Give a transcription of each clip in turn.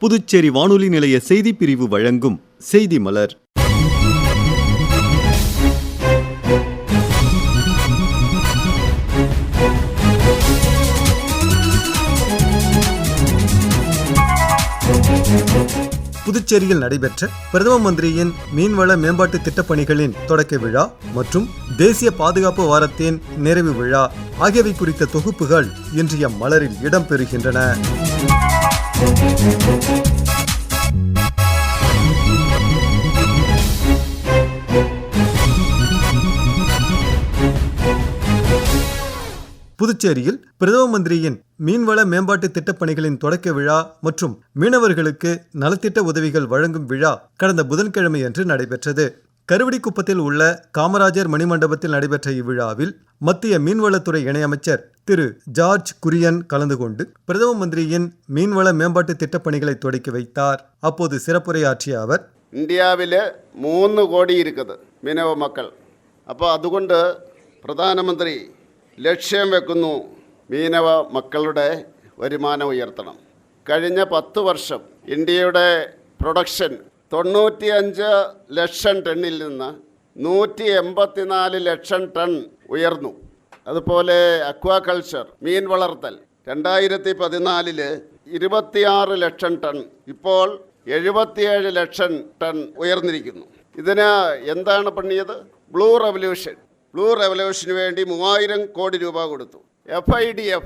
புதுச்சேரி வானொலி நிலைய செய்திப் பிரிவு வழங்கும் செய்தி மலர். புதுச்சேரியில் நடைபெற்ற பிரதம மந்திரியின் மீன்வள மேம்பாட்டு திட்டப்பணிகளின் தொடக்க விழா மற்றும் தேசிய பாதுகாப்பு வாரத்தின் நிறைவு விழா ஆகியவை குறித்த தொகுப்புகள் இன்றைய மலரில் இடம்பெறுகின்றன. புதுச்சேரியில் பிரதம மந்திரியின் மீன்வள மேம்பாட்டு திட்டப்பணிகளின் தொடக்க விழா மற்றும் மீனவர்களுக்கு நலத்திட்ட உதவிகள் வழங்கும் விழா கடந்த புதன்கிழமை அன்று நடைபெற்றது. கருவடிக்குப்பத்தில் உள்ள காமராஜர் மணிமண்டபத்தில் நடைபெற்ற இவ்விழாவில் மத்திய மீன்வளத்துறை இணையமைச்சர் திரு ஜார்ஜ் குரியன் கலந்து கொண்டு பிரதம மந்திரியின் மீன்வள மேம்பாட்டு திட்டப்பணிகளை தொடக்கி வைத்தார். அப்போது சிறப்புரையாற்றிய அவர், இந்தியாவில் 3 கோடி இருக்குது மீனவ மக்கள். അപ്പോൾ അതുകൊണ്ട് പ്രധാനമന്ത്രി ലക്ഷ്യം വെക്കുന്നു മീനവ മക്കളുടെ വരുമാനം ഉയർത്തണം. കഴിഞ്ഞ 10 വർഷം ഇന്ത്യയുടെ പ്രൊഡക്ഷൻ 95 ലക്ഷം ടണ്ണിൽ നിന്ന് 184 ലക്ഷം ടൺ ഉയർന്നു. അതുപോലെ അക്വാകൾച്ചർ മീൻ വളർത്തൽ 2014 26 ലക്ഷം ടൺ, ഇപ്പോൾ 77 ലക്ഷം ടൺ ഉയർന്നിരിക്കുന്നു. ഇതിന് എന്താണ് പണിയത്? ബ്ലൂ റെവല്യൂഷന് വേണ്ടി 3000 കോടി രൂപ കൊടുത്തു. FIDF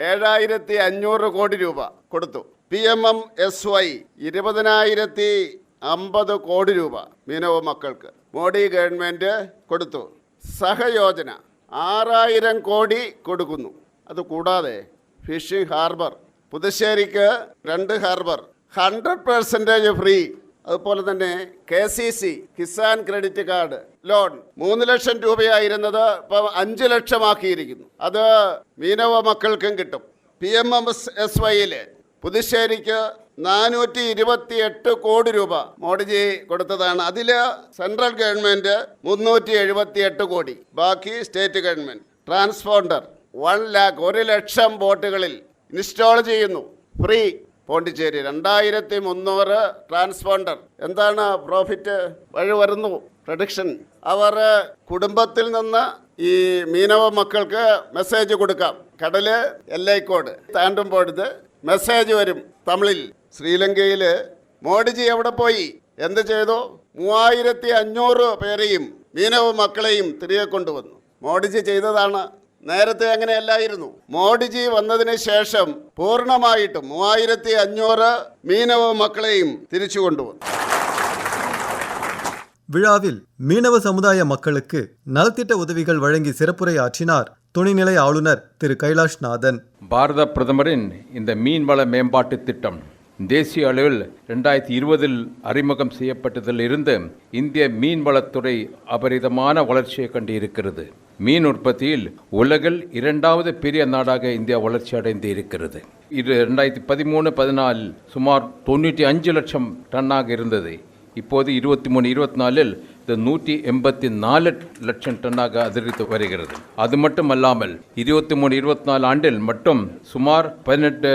7500 കോടി രൂപ കൊടുത്തു. PMMSY 20050 കോടി രൂപ മീനവ മക്കൾക്ക് മോഡി ഗവൺമെൻറ് കൊടുത്തു. സഹയോജന 6000 കോടി കൊടുക്കുന്നു. അതുകൂടാതെ ഫിഷിംഗ് ഹാർബർ, പുതുശ്ശേരിക്ക് 2 ഹാർബർ 100% ഫ്രീ. അതുപോലെ തന്നെ KCC Kisan credit card loan 3 ലക്ഷം രൂപയായിരുന്നത് ഇപ്പോൾ 5 ലക്ഷമാക്കിയിരിക്കുന്നു. അത് മീനവ മക്കൾക്കും കിട്ടും. PMMSYയിൽ പുതുശ്ശേരിക്ക് 428 കോടി രൂപ മോഡിജി കൊടുത്തതാണ്. അതിൽ സെൻട്രൽ ഗവൺമെൻറ് 378 കോടി, ബാക്കി സ്റ്റേറ്റ് ഗവൺമെൻറ്. ട്രാൻസ്പോണ്ടർ 1 ലക്ഷം ബോട്ടുകളിൽ ഇൻസ്റ്റാൾ ചെയ്യുന്നു, ഫ്രീ. പോണ്ടിച്ചേരി 2300 ട്രാൻസ്പോണ്ടർ. എന്താണ് പ്രോഫിറ്റ് വഴി വരുന്നു? പ്രൊഡക്ഷൻ. അവർ കുടുംബത്തിൽ നിന്ന് ഈ മീനവ മക്കൾക്ക് മെസ്സേജ് കൊടുക്കാം. കടല് എല്ലൈക്കോട് താണ്ടുമ്പോഴത് മെസ്സേജ് വരും തമിഴിൽ. ശ്രീലങ്കയിൽ മോഡിജി എവിടെ പോയി? എന്ത് ചെയ്തു? 3500 പേരെയും മീനവ മക്കളെയും തിരികെ കൊണ്ടുവന്നു. മോഡിജി ചെയ്തതാണ്. നേരത്തെ അങ്ങനെയല്ലായിരുന്നു. മോഡിജി വന്നതിന് ശേഷം പൂർണ്ണമായിട്ടും 3500 മീനവ മക്കളെയും തിരിച്ചു കൊണ്ടുവന്നു. விழாவில் மீனவ சமுதாய மக்களுக்கு நலத்திட்ட உதவிகள் வழங்கி சிறப்புரை ஆற்றினார் துணைநிலை ஆளுநர் திரு கைலாஷ்நாதன். பாரத பிரதமரின் இந்த மீன்வள மேம்பாட்டு திட்டம் தேசிய அளவில் 2020 அறிமுகம் செய்யப்பட்டதில் இருந்து இந்திய மீன்வளத்துறை அபரிதமான வளர்ச்சியை கண்டு இருக்கிறது. மீன் உற்பத்தியில் உலகில் 2வது பெரிய நாடாக இந்தியா வளர்ச்சி அடைந்து இருக்கிறது. இது 2013-14 சுமார் 95 லட்சம் டன்னாக இருந்தது. இப்போது 23-24 இது 184 லட்சம் டன்னாக அதிகரித்து வருகிறது. அது மட்டுமல்லாமல் 23-24 ஆண்டில் மட்டும் சுமார் 18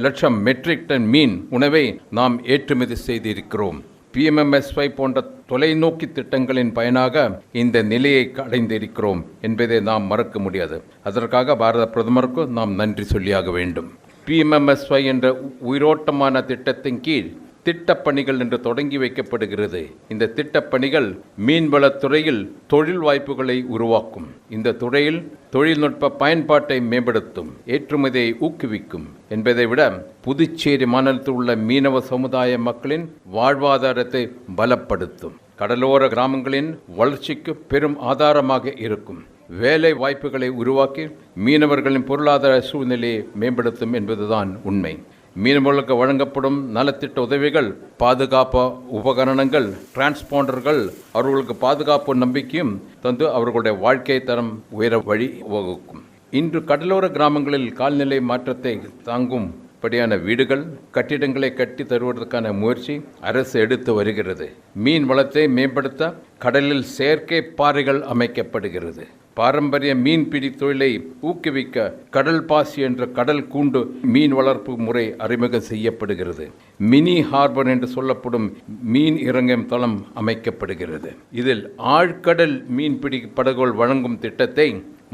லட்சம் மெட்ரிக் டன் மீன் உணவை நாம் ஏற்றுமதி செய்திருக்கிறோம். PMMSY போன்ற தொலைநோக்கி திட்டங்களின் பயனாக இந்த நிலையை அடைந்திருக்கிறோம் என்பதை நாம் மறக்க முடியாது. அதற்காக பாரத பிரதமருக்கு நாம் நன்றி சொல்லியாக வேண்டும். PMMSY என்ற உயிரோட்டமான திட்டத்தின் கீழ் திட்டப்பணிகள் என்று தொடங்கி வைக்கப்படுகிறது. இந்த திட்டப்பணிகள் மீன்வளத்துறையில் தொழில் வாய்ப்புகளை உருவாக்கும். இந்த துறையில் தொழில்நுட்ப பயன்பாட்டை மேம்படுத்தும், ஏற்றுமதியை ஊக்குவிக்கும் என்பதை விட புதுச்சேரி மாநிலத்தில் உள்ள மீனவ சமுதாய மக்களின் வாழ்வாதாரத்தை பலப்படுத்தும். கடலோர கிராமங்களின் வளர்ச்சிக்கு பெரும் ஆதாரமாக இருக்கும். வேலை வாய்ப்புகளை உருவாக்கி மீனவர்களின் பொருளாதார சூழ்நிலையை மேம்படுத்தும் என்பதுதான் உண்மை. மீனவர்களுக்கு வழங்கப்படும் நலத்திட்ட உதவிகள், பாதுகாப்பு உபகரணங்கள், டிரான்ஸ்பாண்டர்கள் அவர்களுக்கு பாதுகாப்பு நம்பிக்கையும் தந்து அவர்களுடைய வாழ்க்கை தரம் உயர வழி வகுக்கும். இன்று கடலோர கிராமங்களில் கால்நிலை மாற்றத்தை தாங்கும் படியான வீடுகள், கட்டிடங்களை கட்டி தருவதற்கான முயற்சி அரசு எடுத்து வருகிறது. மீன் வளத்தை மேம்படுத்த கடலில் செயற்கை பாறைகள் அமைக்கப்படுகிறது. பாரம்பரிய மீன்பிடி தொழிலை ஊக்குவிக்க கடல் பாசி என்ற கடல் கூண்டு மீன் வளர்ப்பு முறை அறிமுகம் செய்யப்படுகிறது. மினி ஹார்பர் என்று சொல்லப்படும் மீன் இறங்கும் தளம் அமைக்கப்படுகிறது. இதில் ஆழ்கடல் மீன்பிடி படகுகள் வழங்கும் திட்டத்தை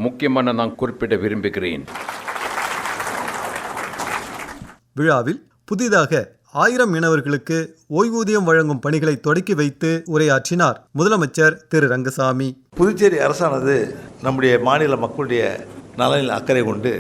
முக்கியமான நான் குறிப்பிட விரும்புகிறேன். விழாவில் புதிதாக 1000 மீனவர்களுக்கு ஓய்வூதியம் வழங்கும் பணிகளை தொடக்கி வைத்து உரையாற்றினார் முதலமைச்சர் திரு ரங்கசாமி. புதுச்சேரி அரசானது நம்முடைய மாநில மக்களுடைய நலனில் அக்கறை கொண்டு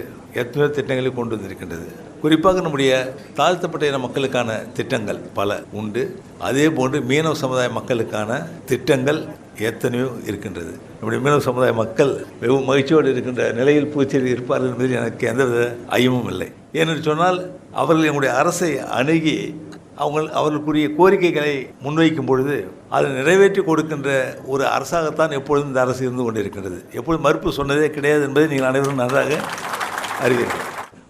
எத்தனையோ திட்டங்களை கொண்டு வந்திருக்கின்றது. குறிப்பாக நம்முடைய தாழ்த்தப்பட்ட இன மக்களுக்கான திட்டங்கள் பல உண்டு. அதே போன்று மீனவ சமுதாய மக்களுக்கான திட்டங்கள் எத்தனையோ இருக்கின்றது. நம்முடைய மீனவ சமுதாய மக்கள் மிகவும் மகிழ்ச்சியோடு இருக்கின்ற நிலையில் புதுச்சேரி இருப்பார்கள் என்பதில் எனக்கு எந்தவித ஐயமும் இல்லை. ஏனென்று சொன்னால் அவர்கள் எங்களுடைய அரசை அணுகி அவர்களுக்குரிய கோரிக்கைகளை முன்வைக்கும் பொழுது அதை நிறைவேற்றி கொடுக்கின்ற ஒரு அரசாகத்தான் எப்பொழுதும் இந்த அரசு இருந்து கொண்டிருக்கின்றது. எப்பொழுதும் மறுப்பு சொன்னதே கிடையாது என்பதை நீங்கள் அனைவரும் நன்றாக அறிவீர்கள்.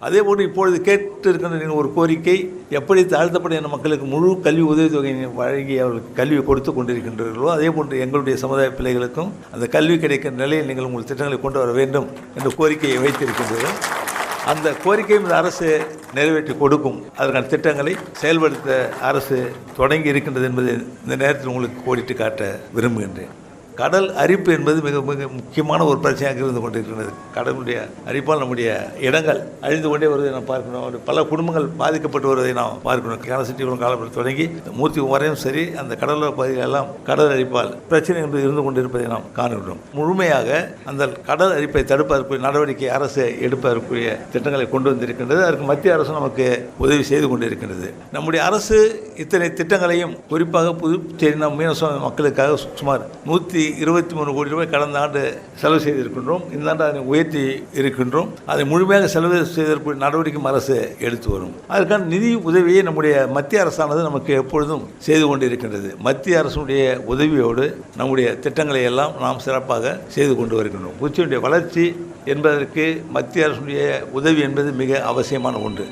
அதே போன்று இப்பொழுது கேட்டு இருக்கின்ற நீங்கள் ஒரு கோரிக்கை, எப்படி தாழ்த்தப்பட்ட இன மக்களுக்கு முழு கல்வி உதவித்தொகை வழங்கி அவர்களுக்கு கல்வி கொடுத்து கொண்டிருக்கின்றீர்களோ அதே போன்று எங்களுடைய சமுதாய பிள்ளைகளுக்கும் அந்த கல்வி கிடைக்கிற நிலையில் நீங்கள் உங்கள் திட்டங்களை கொண்டு வர வேண்டும் என்ற கோரிக்கையை வைத்திருக்கின்றீர்கள். அந்த கோரிக்கையும் இந்த அரசு நிறைவேற்றி கொடுக்கும். அதற்கான திட்டங்களை செயல்படுத்த அரசு தொடங்கி இருக்கின்றது என்பதை இந்த நேரத்தில் உங்களுக்கு கோடிட்டு காட்ட விரும்புகின்றேன். கடல் அரிப்பு என்பது மிக மிக முக்கியமான ஒரு பிரச்சனையாக இருந்து கொண்டிருக்கிறது. கடலுடைய அரிப்பால் நம்முடைய இடங்கள் அழிந்து கொண்டே வருவதை நாம் பார்க்கணும். பல குடும்பங்கள் பாதிக்கப்பட்டு வருவதை நாம் பார்க்கணும். கேரசிட்டிகுளம் காலப்பட்டு தொடங்கி மூர்த்தி வரையும் சரி, அந்த கடலோர பகுதிகளெல்லாம் கடல் அரிப்பால் பிரச்சனை என்பது இருந்து கொண்டிருப்பதை நாம் காணுகிறோம். முழுமையாக அந்த கடல் அரிப்பை தடுப்பதற்கு நடவடிக்கை அரசு எடுப்பதற்குரிய திட்டங்களை கொண்டு வந்திருக்கின்றது. அதற்கு மத்திய அரசு நமக்கு உதவி செய்து கொண்டிருக்கின்றது. நம்முடைய அரசு இத்தனை திட்டங்களையும் குறிப்பாக புதுச்சேரி மீனவ மக்களுக்காக சுமார் 123 கோடி ரூபாய் கடந்த ஆண்டு செலவு செய்திருக்கின்றோம். இந்த ஆண்டு அதை உயர்த்தி இருக்கின்றோம். அதை முழுமையாக செலவு செய்வதற்கு நடவடிக்கையும் அரசு எடுத்து வரும். அதற்கான நிதி உதவியை நம்முடைய மத்திய அரசானது நமக்கு எப்பொழுதும் செய்து கொண்டிருக்கின்றது. மத்திய அரசுடைய உதவியோடு நம்முடைய திட்டங்களை எல்லாம் நாம் சிறப்பாக செய்து கொண்டு வருகின்றோம். புதுச்சேரியுடைய வளர்ச்சி என்பதற்கு மத்திய அரசுடைய உதவி என்பது மிக அவசியமான ஒன்று.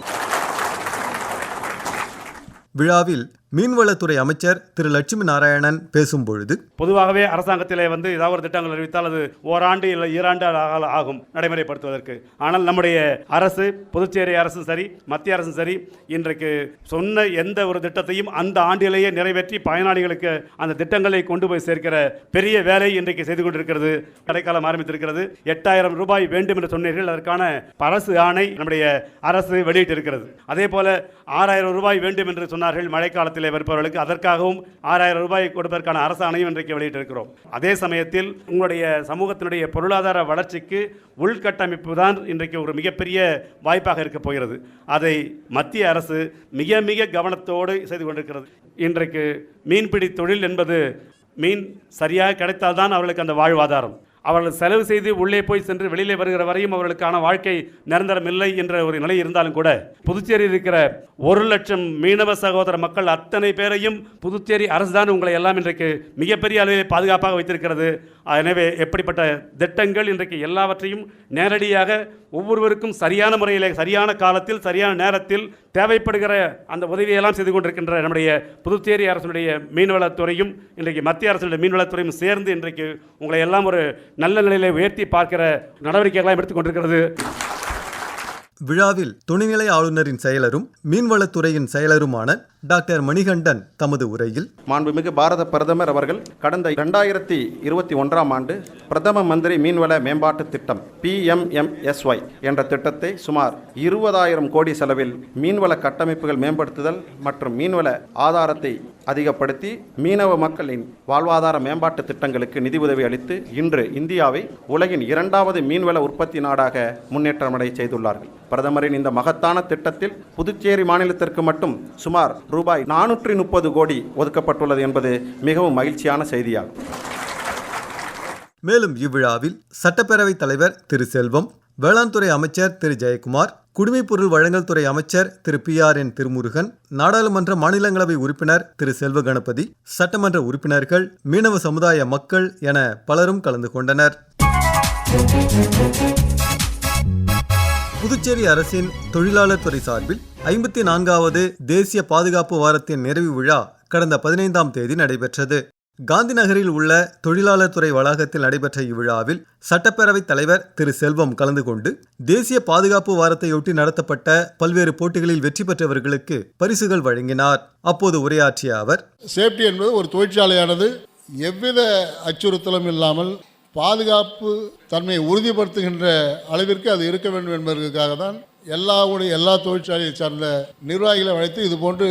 விழாவில் மீன்வளத்துறை அமைச்சர் திரு லட்சுமி நாராயணன் பேசும்பொழுது, பொதுவாகவே அரசாங்கத்திலே ஏதாவது ஒரு திட்டங்கள் அறிவித்தால் அது ஓராண்டு இல்லை 2 ஆண்டு ஆகும் நடைமுறைப்படுத்துவதற்கு. ஆனால் நம்முடைய அரசு, புதுச்சேரி அரசும் சரி, மத்திய அரசும் சரி, இன்றைக்கு சொன்ன எந்த ஒரு திட்டத்தையும் அந்த ஆண்டிலேயே நிறைவேற்றி பயனாளிகளுக்கு அந்த திட்டங்களை கொண்டு போய் சேர்க்கிற பெரிய வேலை இன்றைக்கு செய்து கொண்டிருக்கிறது. கடைக்காலம் ஆரம்பித்திருக்கிறது. 8000 ரூபாய் வேண்டும் என்று சொன்னீர்கள். அதற்கான அரசு ஆணை நம்முடைய அரசு வெளியிட்டிருக்கிறது. அதே போல 6000 ரூபாய் வேண்டும் என்று சொன்னார்கள் மழைக்காலத்தில் வருபவர்களுக்கு. அதற்காகவும் 6000 ரூபாய் கொடுப்பதற்கான அரசாணையும் இன்றைக்கு வெளியிட்டிருக்கிறோம். அதே சமயத்தில் உங்களுடைய சமூகத்தினுடைய பொருளாதார வளர்ச்சிக்கு உள்கட்டமைப்பு தான் இன்றைக்கு ஒரு மிகப்பெரிய வாய்ப்பாக இருக்க போகிறது. அதை மத்திய அரசு மிக மிக கவனத்தோடு செய்து கொண்டிருக்கிறது. இன்றைக்கு மீன்பிடி தொழில் என்பது மீன் சரியாக கிடைத்தால்தான் அவர்களுக்கு அந்த வாழ்வாதாரம். அவர்கள் செலவு செய்து உள்ளே போய் சென்று வெளியிலே வருகிற வரையும் அவர்களுக்கான வாழ்க்கை நிரந்தரம் இல்லை என்ற ஒரு நிலை இருந்தாலும் கூட, புதுச்சேரியில் இருக்கிற 1,00,000 மீனவ சகோதர மக்கள் அத்தனை பேரையும் புதுச்சேரி அரசுதான் உங்களை எல்லாம் இன்றைக்கு மிகப்பெரிய அளவில் பாதுகாப்பாக வைத்திருக்கிறது. எனவே எப்படிப்பட்ட திட்டங்கள் இன்றைக்கு எல்லாவற்றையும் நேரடியாக ஒவ்வொருவருக்கும் சரியான முறையில், சரியான காலத்தில், சரியான நேரத்தில் தேவைப்படுகிற அந்த உதவியெல்லாம் செய்து கொண்டிருக்கின்ற நம்முடைய புதுச்சேரி அரசுடைய மீன்வளத்துறையும் இன்றைக்கு மத்திய அரசுடைய மீன்வளத்துறையும் சேர்ந்து இன்றைக்கு உங்களை எல்லாம் ஒரு நல்ல நிலையில உயர்த்தி பார்க்கிற நடவடிக்கைகளாக எடுத்துக் கொண்டிருக்கிறது. விழாவில் துணைநிலை ஆளுநரின் செயலரும் மீன்வளத்துறையின் செயலருமான டாக்டர் மணிகண்டன் தமது உரையில், மாண்புமிகு பாரத பிரதமர் அவர்கள் கடந்த 2021ஆம் ஆண்டு பிரதம மந்திரி மீன்வள மேம்பாட்டு திட்டம் PMMSY என்ற திட்டத்தை சுமார் 20,000 கோடி செலவில் மீன்வள கட்டமைப்புகள் மேம்படுத்துதல் மற்றும் மீன்வள ஆதாரத்தை அதிகப்படுத்தி மீனவ மக்களின் வாழ்வாதார மேம்பாட்டு திட்டங்களுக்கு நிதி உதவி அளித்து இன்று இந்தியாவை உலகின் 2வது மீன்வள உற்பத்தி நாடாக முன்னேற்றமடை செய்துள்ளார்கள். பிரதமரின் இந்த மகத்தான திட்டத்தில் புதுச்சேரி மாநிலத்திற்கு மட்டும் சுமார் ரூபாய் 430 கோடி ஒதுக்கப்பட்டுள்ளது என்பது மிகவும் மகிழ்ச்சியான செய்தியாகும். மேலும் இவ்விழாவில் சட்டப்பேரவைத் தலைவர் திரு செல்வம், வேளாண் துறை அமைச்சர் திரு ஜெயக்குமார், குடிமைப்பொருள் வழங்கல் துறை அமைச்சர் திரு PRN திருமுருகன், நாடாளுமன்ற மாநிலங்களவை உறுப்பினர் திரு செல்வ கணபதி, சட்டமன்ற உறுப்பினர்கள், மீனவ சமுதாய மக்கள் என பலரும் கலந்து கொண்டனர். புதுச்சேரி அரசின் தொழிலாளர் துறை சார்பில் 54வது தேசிய பாதுகாப்பு வாரத்தின் நிறைவு விழா கடந்த 15ஆம் தேதி நடைபெற்றது. காந்தி நகரில் உள்ள தொழிலாளர் துறை வளாகத்தில் நடைபெற்ற இவ்விழாவில் சட்டப்பேரவைத் தலைவர் திரு செல்வம் கலந்து கொண்டு தேசிய பாதுகாப்பு வாரத்தையொட்டி நடத்தப்பட்ட பல்வேறு போட்டிகளில் வெற்றி பெற்றவர்களுக்கு பரிசுகள் வழங்கினார். அப்போது உரையாற்றிய அவர், சேஃப்டி என்பது ஒரு தொழிற்சாலையானது எவ்வித அச்சுறுத்தலும் இல்லாமல் பாதுகாப்பு தன்மையை உறுதிப்படுத்துகின்ற அளவிற்கு அது இருக்க வேண்டும் என்பதற்காக தான் எல்லா தொழிற்சாலையை சார்ந்த நிர்வாகிகளை அழைத்து இதுபோன்று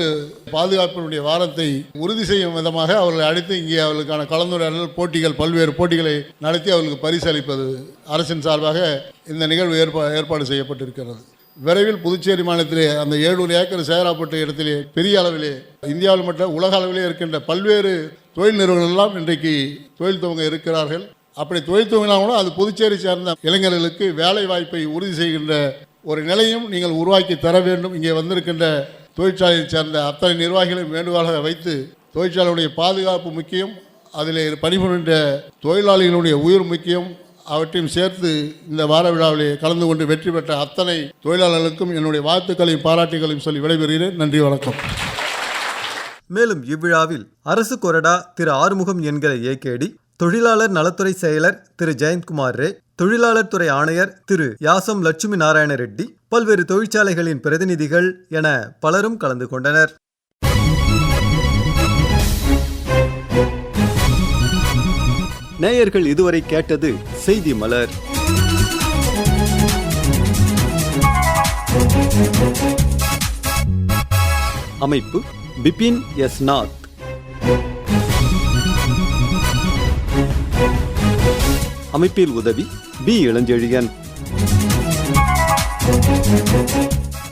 பாதுகாப்பினுடைய வாரத்தை உறுதி செய்யும் விதமாக அவர்களை அழைத்து இங்கே அவர்களுக்கான கலந்துரையாடல் போட்டிகள், பல்வேறு போட்டிகளை நடத்தி அவர்களுக்கு பரிசு அளிப்பது அரசின் சார்பாக இந்த நிகழ்வு ஏற்பாடு செய்யப்பட்டிருக்கிறது. விரைவில் புதுச்சேரி மாநிலத்திலே அந்த 700 ஏக்கர் சேகராப்பட்ட இடத்திலே பெரிய அளவிலே இந்தியாவில் மட்டும் உலக அளவிலே இருக்கின்ற பல்வேறு தொழில் நிறுவனங்கள் எல்லாம் இன்றைக்கு தொழில் துவங்க இருக்கிறார்கள். அப்படி தொழில் துவங்கினாலும் அது புதுச்சேரி சேர்ந்த இளைஞர்களுக்கு வேலை வாய்ப்பை உறுதி செய்கின்ற ஒரு நிலையும் நீங்கள் உருவாக்கி தர வேண்டும். இங்கே வந்திருக்கின்ற தொழிற்சாலையை சேர்ந்த அத்தனை நிர்வாகிகளையும் வேண்டுகோளாக வைத்து தொழிற்சாலையுடைய பாதுகாப்பு முக்கியம், அதில் பணிபுரிகின்ற தொழிலாளிகளுடைய உயிர் முக்கியம், அவற்றையும் சேர்த்து இந்த வார விழாவிலே கலந்து கொண்டு வெற்றி பெற்ற அத்தனை தொழிலாளர்களுக்கும் என்னுடைய வாழ்த்துக்களையும் பாராட்டுகளையும் சொல்லி விடைபெறுகிறேன். நன்றி, வணக்கம். மேலும் இவ்விழாவில் அரசு கொறடா திரு ஆறுமுகம் என்கிற ஏகேடி, தொழிலாளர் நலத்துறை செயலர் திரு ஜெயந்த்குமார் ரே, தொழிலாளர் துறை ஆணையர் திரு யாசம் லட்சுமி நாராயண ரெட்டி, பல்வேறு தொழிற்சாலைகளின் பிரதிநிதிகள் என பலரும் கலந்து கொண்டனர். நேயர்கள் இதுவரை கேட்டது செய்தி மலர். அமைப்பு பிபின் எஸ் நாத். அமைப்பில் உதவி பி இளஞ்செழியன்.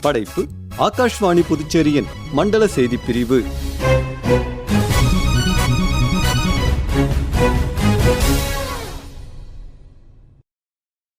படைப்பு ஆகாஷ்வாணி புதுச்சேரியின் மண்டல செய்திப் பிரிவு.